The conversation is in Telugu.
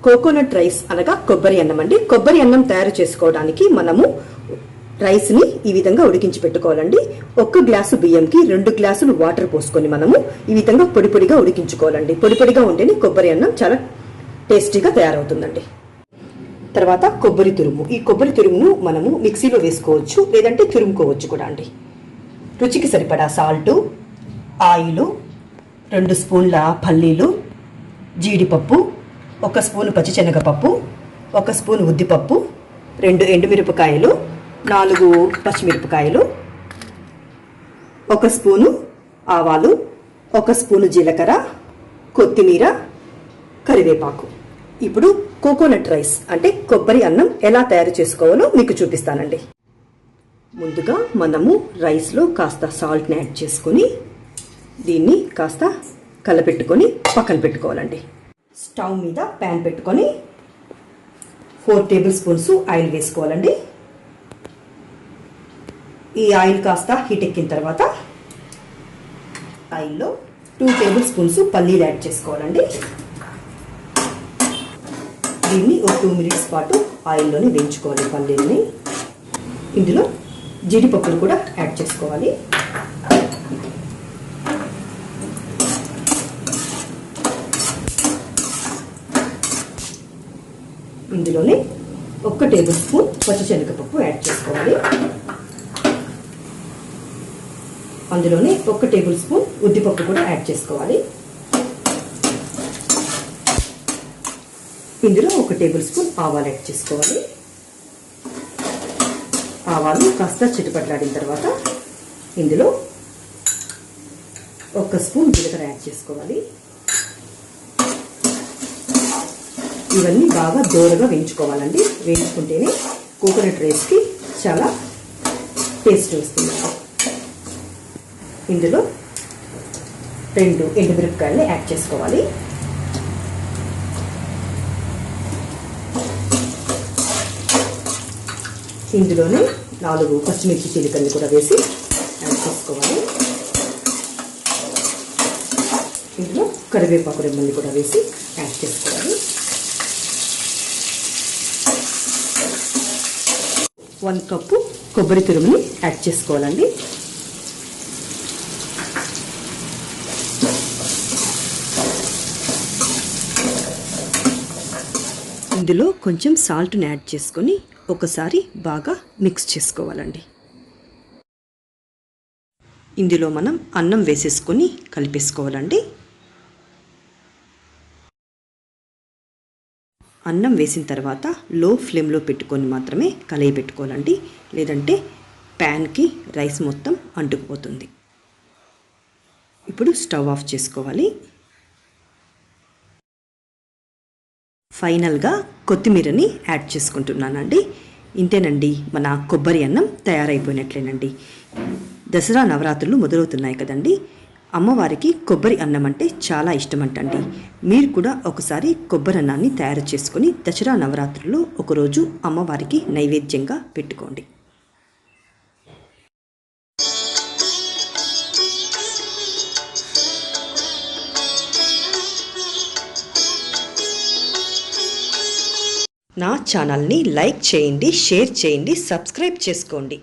కోకోనట్ రైస్ అనగా కొబ్బరి అన్నం అండి. కొబ్బరి అన్నం తయారు చేసుకోవడానికి మనము రైస్ ని ఈ విధంగా ఉడికించి పెట్టుకోవాలండి. 1 గ్లాసు బియ్యంకి 2 గ్లాసులు వాటర్ పోసుకొని మనము ఈ విధంగా పొడి పొడిగా ఉడికించుకోవాలండి. పొడి పొడిగా ఉంటేనే కొబ్బరి అన్నం చాలా టేస్టీగా తయారవుతుందండి. తర్వాత కొబ్బరి తురుము. ఈ కొబ్బరి తురుమును మనము మిక్సీలో వేసుకోవచ్చు, లేదంటే తురుముకోవచ్చు కూడా అండి. రుచికి సరిపడా సాల్టు, ఆయిల్, 2 స్పూన్ల పల్లీలు, జీడిపప్పు, 1 స్పూను పచ్చిశనగపప్పు, 1 స్పూను ఉద్దిపప్పు, 2 ఎండుమిరపకాయలు, 4 పచ్చిమిరపకాయలు, 1 స్పూను ఆవాలు, 1 స్పూను జీలకర్ర, కొత్తిమీర, కరివేపాకు. ఇప్పుడు కోకోనట్ రైస్ అంటే కొబ్బరి అన్నం ఎలా తయారు చేసుకోవాలో మీకు చూపిస్తానండి. ముందుగా మనము రైస్లో కాస్త సాల్ట్ని యాడ్ చేసుకొని దీన్ని కాస్త కలపెట్టుకొని పక్కన పెట్టుకోవాలండి. స్టవ్ మీద ప్యాన్ పెట్టుకొని 4 టేబుల్ స్పూన్స్ ఆయిల్ వేసుకోవాలండి. ఈ ఆయిల్ కాస్త హీట్ ఎక్కిన తర్వాత ఆయిల్లో 2 టేబుల్ స్పూన్స్ పల్లీలు యాడ్ చేసుకోవాలండి. దీన్ని ఒక 2 మినిట్స్ పాటు ఆయిల్లోనే వేయించుకోవాలి పల్లీలని. ఇందులో జీడిపప్పులు కూడా యాడ్ చేసుకోవాలి. ఇందులోనే 1 టేబుల్ స్పూన్ పచ్చిశనగపప్పు యాడ్ చేసుకోవాలి. అందులోనే 1 టేబుల్ స్పూన్ ఉద్దిపప్పు కూడా యాడ్ చేసుకోవాలి. ఇందులో 1 టేబుల్ స్పూన్ ఆవాలు యాడ్ చేసుకోవాలి. ఆవాలు కాస్త చిటపట్లాడిన తర్వాత ఇందులో 1 స్పూన్ జీలకర్ర యాడ్ చేసుకోవాలి. ఇవన్నీ బాగా దోరగా వేయించుకోవాలండి. వేయించుకుంటేనే కోకోనట్ రైస్కి చాలా టేస్ట్ వస్తుంది. ఇందులో 2 ఎండుమిరపకాయలు యాడ్ చేసుకోవాలి. ఇందులోనే 4 పచ్చిమిర్చి చీలికల్ని కూడా వేసి యాడ్ చేసుకోవాలి. ఇందులో కరివేపాకు రెమ్మల్ని కూడా వేసి యాడ్ చేసుకోవాలి. 1 కప్పు కొబ్బరి తురుముని యాడ్ చేసుకోవాలండి. ఇందులో కొంచెం సాల్ట్ని యాడ్ చేసుకొని ఒకసారి బాగా మిక్స్ చేసుకోవాలండి. ఇందులో మనం అన్నం వేసేసుకొని కలిపేసుకోవాలండి. అన్నం వేసిన తర్వాత లో ఫ్లేమ్లో పెట్టుకొని మాత్రమే కలయి పెట్టుకోవాలండి, లేదంటే ప్యాన్కి రైస్ మొత్తం అంటుకుపోతుంది. ఇప్పుడు స్టవ్ ఆఫ్ చేసుకోవాలి. ఫైనల్గా కొత్తిమీరని యాడ్ చేసుకుంటున్నానండి. ఇంతేనండి, మన కొబ్బరి అన్నం తయారైపోయినట్లేనండి. దసరా నవరాత్రులు మొదలవుతున్నాయి కదండి. అమ్మవారికి కొబ్బరి అన్నం అంటే చాలా ఇష్టమంటండి. మీరు కూడా ఒకసారి కొబ్బరి అన్నాన్ని తయారు చేసుకొని దసరా నవరాత్రుల్లో ఒకరోజు అమ్మవారికి నైవేద్యంగా పెట్టుకోండి. నా ఛానల్ని లైక్ చేయండి, షేర్ చేయండి, సబ్స్క్రైబ్ చేసుకోండి.